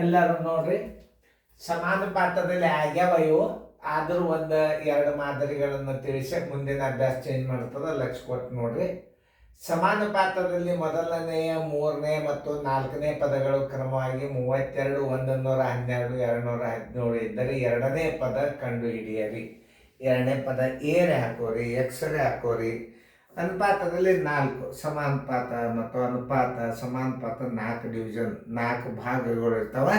ಎಲ್ಲರೂ ನೋಡ್ರಿ, ಸಮಾನುಪಾತದಲ್ಲಿ ಆಗ್ಯಾವ ಇವು. ಆದರೂ ಒಂದು ಎರಡು ಮಾದರಿಗಳನ್ನು ತಿಳಿಸಿ ಮುಂದಿನ ಅಭ್ಯಾಸ ಚೇಂಜ್ ಮಾಡ್ತದ, ಲಕ್ಷ ಕೊಟ್ಟು ನೋಡ್ರಿ. ಸಮಾನುಪಾತದಲ್ಲಿ ಮೊದಲನೆಯ, ಮೂರನೇ ಮತ್ತು ನಾಲ್ಕನೇ ಪದಗಳು ಕ್ರಮವಾಗಿ 32, 112, 217 ಇದ್ದರೆ ಎರಡನೇ ಪದ ಕಂಡು ಹಿಡಿಯರಿ. ಎರಡನೇ ಪದ ಏರೆ ಹಾಕೋರಿ, ಎಕ್ಸ್ರೇ ಹಾಕೋರಿ. ಅನುಪಾತದಲ್ಲಿ 4 ಸಮಾನುಪಾತ ಮತ್ತು ಅನುಪಾತ. ಸಮಾನುಪಾತ 4 ಡಿವಿಷನ್, 4 ಭಾಗಗಳು ಇರ್ತವೆ.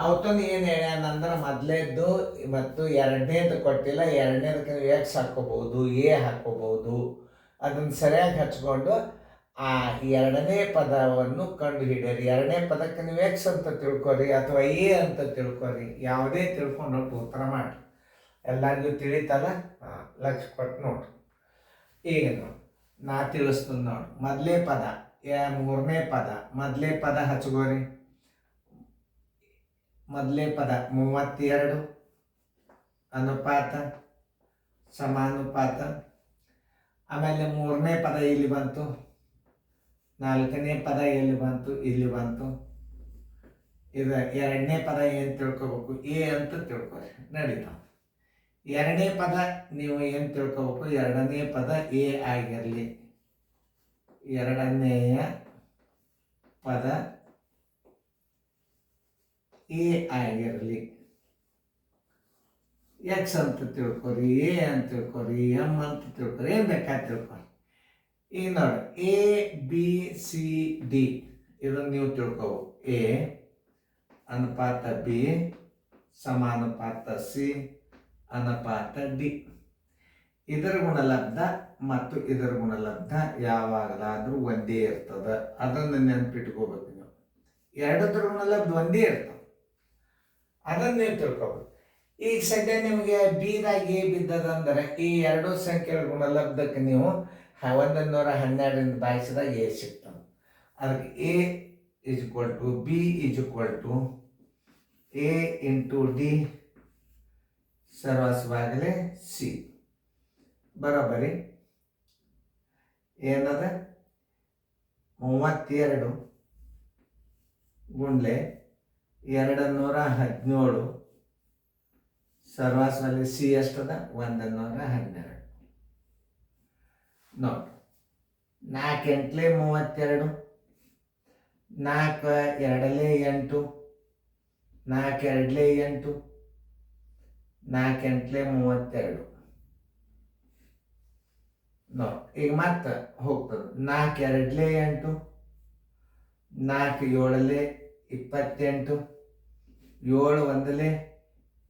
ಅವತ್ತೊಂದು ಏನು ಹೇಳ್ಯಾನಂದ್ರೆ ಮೊದಲೇದ್ದು ಮತ್ತು ಎರಡನೇದು ಕೊಟ್ಟಿಲ್ಲ. ಎರಡನೇದಕ್ಕೆ ನೀವು ಎಕ್ಸ್ ಹಾಕೋಬಹುದು, ಎ ಹಾಕೋಬಹುದು. ಅದನ್ನು ಸರಿಯಾಗಿ ಹಚ್ಕೊಂಡು ಆ ಎರಡನೇ ಪದವನ್ನು ಕಂಡು ಹಿಡಿಯಿರಿ. ಎರಡನೇ ಪದಕ್ಕೆ ನೀವು ಎಕ್ಸ್ ಅಂತ ತಿಳ್ಕೊರಿ ಅಥವಾ ಎ ಅಂತ ತಿಳ್ಕೊರಿ, ಯಾವುದೇ ತಿಳ್ಕೊಂಡು ಉತ್ತರ ಮಾಡಿ. ಎಲ್ಲರಿಗೂ ತಿಳಿತಲ್ಲ? ಲಕ್ಷ ಕೊಟ್ಟು ನೋಡ್ರಿ. ಈಗ ನೋಡಿ, ನಾ ತಿಳಿಸ್ತೀನಿ ನೋಡಿ. ಮೊದಲೇ ಪದ, ಮೂರನೇ ಪದ. ಮೊದಲೇ ಪದ ಹಚ್ಕೋರಿ. ಮೊದಲೇ ಪದ 32 ಅನುಪಾತ ಸಮಾನುಪಾತ. ಆಮೇಲೆ ಮೂರನೇ ಪದ ಇಲ್ಲಿ ಬಂತು, ನಾಲ್ಕನೇ ಪದ ಎಲ್ಲಿ ಬಂತು, ಇಲ್ಲಿ ಬಂತು. ಇದು ಎರಡನೇ ಪದ ಏನು ತಿಳ್ಕೊಬೇಕು, ಎ ಅಂತ ತಿಳ್ಕೊರಿ, ನಡೀತಾವ. ಎರಡನೇ ಪದ ನೀವು ಏನು ತಿಳ್ಕೊಬೇಕು, ಎರಡನೇ ಪದ ಎ ಆಗಿರಲಿ. ಎರಡನೆಯ ಪದ ಎ ಆಗಿರಲಿ. ಎಕ್ಸ್ ಅಂತ ತಿಳ್ಕೊರಿ, ಎ ಅಂತ ತಿಳ್ಕೊರಿ, ಎಮ್ ಅಂತ ತಿಳ್ಕೊರಿ, ಏನು ಬೇಕಾದ್ರೆ ತಿಳ್ಕೊರಿ. ಈಗ ನೋಡಿ, ಎ ಬಿ ಸಿ ಡಿ ಇದನ್ನು ನೀವು ತಿಳ್ಕೊಬೇಕು. ಎ ಅನುಪಾತ ಬಿ ಸಮಾನುಪಾತ ಸಿ ಅನುಪಾತ ಡಿ. ಇದರ ಗುಣಲಬ್ಧ ಮತ್ತು ಇದರ ಗುಣಲಬ್ಧ ಯಾವಾಗಲಾದರೂ ಒಂದೇ ಇರ್ತದೆ. ಅದನ್ನು ನೆನಪಿಟ್ಕೋಬೇಕು ನೀವು. ಎರಡದ್ರ ಗುಣಲಬ್ಧ ಒಂದೇ ಇರ್ತದೆ, ಅದನ್ನು ನೀವು ತಿಳ್ಕೊಬೇಕು. ಈಗ ಸದ್ಯ ನಿಮಗೆ ಬಿದಾಗ ಎ ಬಿದ್ದದಂದರೆ ಈ ಎರಡು ಸಂಖ್ಯೆಗಳ ಗುಣಲಬ್ಧಕ್ಕೆ ನೀವು 112 ಭಾಗಿಸಿದಾಗ ಎ ಸಿಗ್ತದೆ. ಅದಕ್ಕೆ A is equal to B is equal to A into D ಸರ್ವಸ್ವಾಗಲೇ ಸಿ. ಬರೋಬ್ಬರಿ ಏನದ? 32 ಗುಂಡ್ಲೆ 217 ಸರ್ವಾಸ್ವಲ್ಲಿ ಸಿ ಎಷ್ಟದ? 112. ನೋಡಿ, 4 ಎಂಟ್ಲೆ 32, 4 ಎರಡಲೇ 8, 4 ಎರಡಲೇ 8, 4 ಎಂಟ್ಲೆ 32. ನೋಡಿ, ಈಗ ಮತ್ತೆ ಹೋಗ್ತದೆ. 4 ಎರಡಲೇ 8, 4 ಏಳಲೇ 28, 7 ಒಂದಲೇ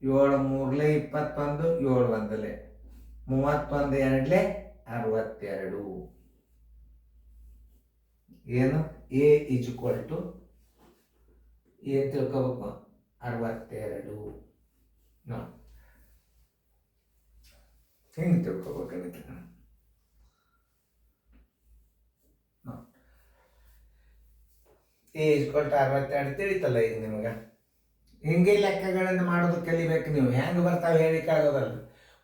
7 ಮೂರಲೇ 21, 7 ಒಂದಲೇ 31, ಎರಡಲೇ 62. ಏನು? ಎ ಇಸ್ ಈಕ್ವಲ್ ಟು ಏನು ತಿಳ್ಕೋಬೇಕು? 62. ನೋಡಿ, ಹಿಂಗೆ ತಿಳ್ಕೊಬೇಕು. ಎ ಇಸ್ ಈಕ್ವಲ್ ಟು 62 ತಿಳಿತಲ್ಲ ಈಗ ನಿಮಗೆ. ಹಿಂಗೆ ಲೆಕ್ಕಗಳನ್ನು ಮಾಡೋದು ಕಲಿಬೇಕು ನೀವು. ಹೆಂಗೆ ಬರ್ತಾವೆ ಹೇಳಿಕಾಗೋದಲ್ಲ.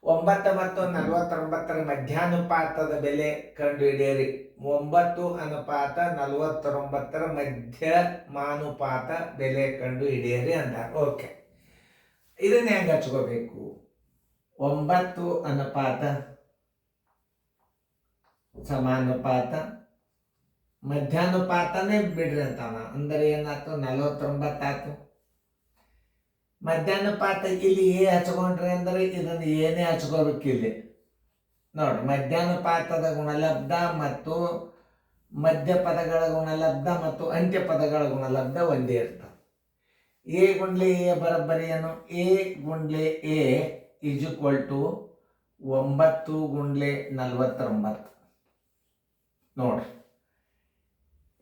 9 ಮತ್ತು 49 ಮಧ್ಯಾನುಪಾತದ ಬೆಲೆ ಕಂಡು ಹಿಡಿಯಿರಿ. 9 ಅನುಪಾತ 49 ಮಧ್ಯಮಾನುಪಾತ ಬೆಲೆ ಕಂಡು ಹಿಡಿಯಿರಿ ಅಂತ. ಓಕೆ, ಇದನ್ನ ಹೆಂಗೆ ಹಚ್ಕೋಬೇಕು? 9 ಅನುಪಾತ ಸಮಾನುಪಾತ ಮಧ್ಯಾನುಪಾತನೇ ಬಿಡ್ರಿ ಅಂತಾನ. ಅಂದರೆ ಏನಾಯ್ತು? 49 ಆಯ್ತು. ಮಧ್ಯಾನುಪಾತ ಇಲ್ಲಿ ಎ ಹಚ್ಕೊಂಡ್ರಿ ಅಂದರೆ ಇದನ್ನು ಏನೇ ಹಚ್ಕೋಬೇಕು ಇಲ್ಲಿ. ನೋಡಿ, ಮಧ್ಯಾನುಪಾತದ ಗುಣಲಬ್ಧ ಮತ್ತು ಮಧ್ಯ ಪದಗಳ ಗುಣಲಬ್ಧ ಮತ್ತು ಅಂತ್ಯ ಪದಗಳ ಗುಣಲಬ್ಧ ಒಂದೇ ಇರ್ತದೆ. ಎ ಗುಂಡ್ಲೆ ಎ ಬರೋಬ್ಬರಿ ಏನು? ಎ ಗುಂಡ್ಲೆ ಎ ಇಸ್ ಈಕ್ವಲ್ ಟು 9 ಗುಂಡ್ಲೆ 49. ನೋಡ್ರಿ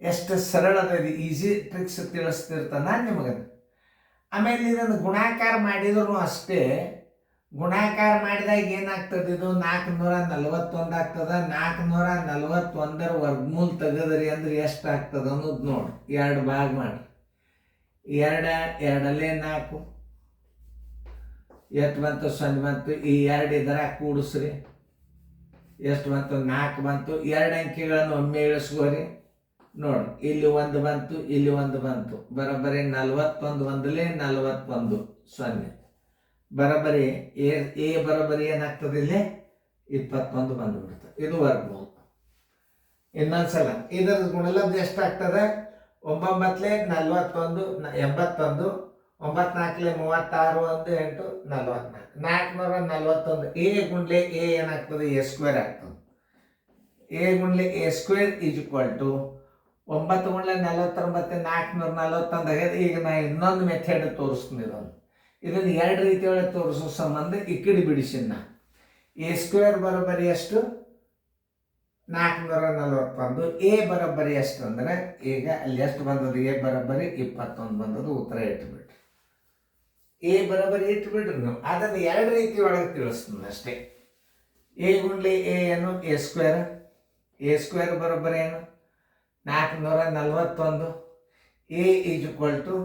ಎಷ್ಟು ಸರಳದ ಈಸಿ ಟ್ರಿಕ್ಸ್ ತಿಳಿಸ್ತಿರ್ತಾನೆ ನಾನು ನಿಮಗೆ. ಆಮೇಲೆ ಇದನ್ನು ಗುಣಾಕಾರ ಮಾಡಿದ್ರು ಅಷ್ಟೇ. ಗುಣಾಕಾರ ಮಾಡಿದಾಗ ಏನಾಗ್ತದೆ? ಇದು 441 ಆಗ್ತದೆ. 441 ವರ್ಗಮೂಲ ತೆಗೆದ್ರಿ ಅಂದ್ರೆ ಎಷ್ಟು ಆಗ್ತದೆ ಅನ್ನೋದು ನೋಡಿ. 2 ಭಾಗ ಮಾಡಿ. 2 ಎರಡಲೇ 4 ಎಷ್ಟು ಬಂತು? 0 ಬಂತು. ಈ 2 ಇದರ ಕೂಡಿಸ್ರಿ ಎಷ್ಟು ಬಂತು? 4 ಬಂತು. 2 ಅಂಕಿಗಳನ್ನು ಒಮ್ಮೆ ಇಳಿಸ್ಕೋರಿ. ನೋಡಿ ಇಲ್ಲಿ ಒಂದು ಬಂತು, ಇಲ್ಲಿ ಒಂದು ಬಂತು, ಬರೋಬ್ಬರಿ 41 ಒಂದಲೇ 41 0. ಬರೋಬ್ಬರಿ ಎ ಬರೋಬ್ಬರಿ ಏನಾಗ್ತದೆ ಇಲ್ಲಿ 21 ಬಂದುಬಿಡುತ್ತೆ. ಇದು ವರ್ಗಮೂಲ. ಇನ್ನೊಂದ್ಸಲ ಇದರ ಗುಣಲಬ್ಧ ಎಷ್ಟಾಗ್ತದೆ? 9 41 81, 9 4 36 1 8 44 441. ಎ ಗುಂಡ್ಲೆ ಎ ಏನಾಗ್ತದೆ? ಎ ಸ್ಕ್ವೇರ್ ಆಗ್ತದೆ. ಎ ಗುಂಡ್ಲೆ A square is equal to 9 ಗುಂಡ್ಲೆ 49 441 ಆಗಿದೆ. ಈಗ ನಾ ಇನ್ನೊಂದು ಮೆಥಡ್ ತೋರಿಸ್ತೀನಿ. ಇದನ್ನು ಎರಡು ರೀತಿಯೊಳಗೆ ತೋರಿಸೋ ಸಂಬಂಧ ಈ ಕಡೆ ಬಿಡಿಸಿನ. ಎ ಸ್ಕ್ವೇರ್ ಬರೋಬ್ಬರಿ ಎಷ್ಟು? 441. ಎ ಬರೋಬ್ಬರಿ ಎಷ್ಟು ಅಂದರೆ ಈಗ ಅಲ್ಲಿ ಎಷ್ಟು ಬಂದದ್ದು? ಎ ಬರೋಬ್ಬರಿ 21 ಬಂದದ್ದು. ಉತ್ತರ ಇಟ್ಬಿಟ್ರಿ. ಎ ಬರೋಬ್ಬರಿ ಇಟ್ಬಿಟ್ರಿ ನೀವು. ಅದನ್ನು ಎರಡು ರೀತಿ ಒಳಗೆ ತಿಳಿಸ್ತೀನಿ ಅಷ್ಟೇ. ಎ ಗುಂಡ್ಲಿ ಎ ಏನು? A square. ಎ ಸ್ಕ್ವೇರ್ ಬರೋಬ್ಬರಿ ಏನು? 441. ಎ ಈಸ್ ಈಕ್ವಲ್ ಟು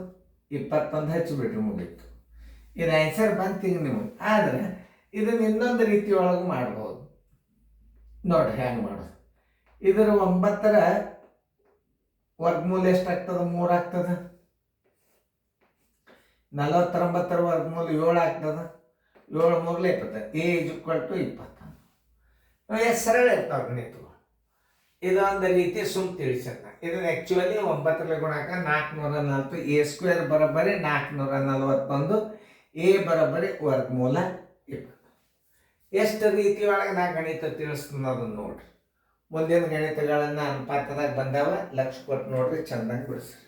21 ಹಚ್ಚಿಬಿಟ್ರಿ, ಮುಗೀತು. ಇದು ಆನ್ಸರ್ ಬಂತೀಗ ನೀವು. ಆದರೆ ಇದನ್ನು ಇನ್ನೊಂದು ರೀತಿ ಒಳಗೆ ಮಾಡ್ಬೋದು. ನೋಡ್ರಿ ಹೆಂಗೆ ಮಾಡೋದು. ಇದರ 9ರ ವರ್ಗಮೂಲ ಎಷ್ಟಾಗ್ತದೆ? 3 ಆಗ್ತದೆ. 49ರ ವರ್ಗಮೂಲ 7 ಆಗ್ತದೆ. 7 3 20. A is equal to 21. ಎಷ್ಟು ಸರಳ ಇರ್ತಾವೆ ಗಣಿತಗಳು. ಇದೊಂದು ರೀತಿ ಸುಮ್ ತಿಳಿಸೋಣ. ಇದನ್ನ ಆ್ಯಕ್ಚುಲಿ 9ರಲ್ಲಿ ಗುಣಾಕ 404. ಎ ಸ್ಕ್ವೇರ್ ಬರೋಬ್ಬರಿ 441. ಎ ಬರೋಬ್ಬರಿ ವರ್ಗಮೂಲ 20. ಎಷ್ಟು ರೀತಿ ಒಳಗೆ ನಾ ಗಣಿತ ತಿಳಿಸ್ತೀನಿ ಅದನ್ನು ನೋಡ್ರಿ. ಮುಂದಿನ ಗಣಿತಗಳನ್ನು ಅನುಪಾತದಾಗ ಬಂದಾವ. ಲಕ್ಷ ಕೊಟ್ಟು ನೋಡ್ರಿ, ಚಂದಂಗೆ ಬಿಡಿಸ್ರಿ.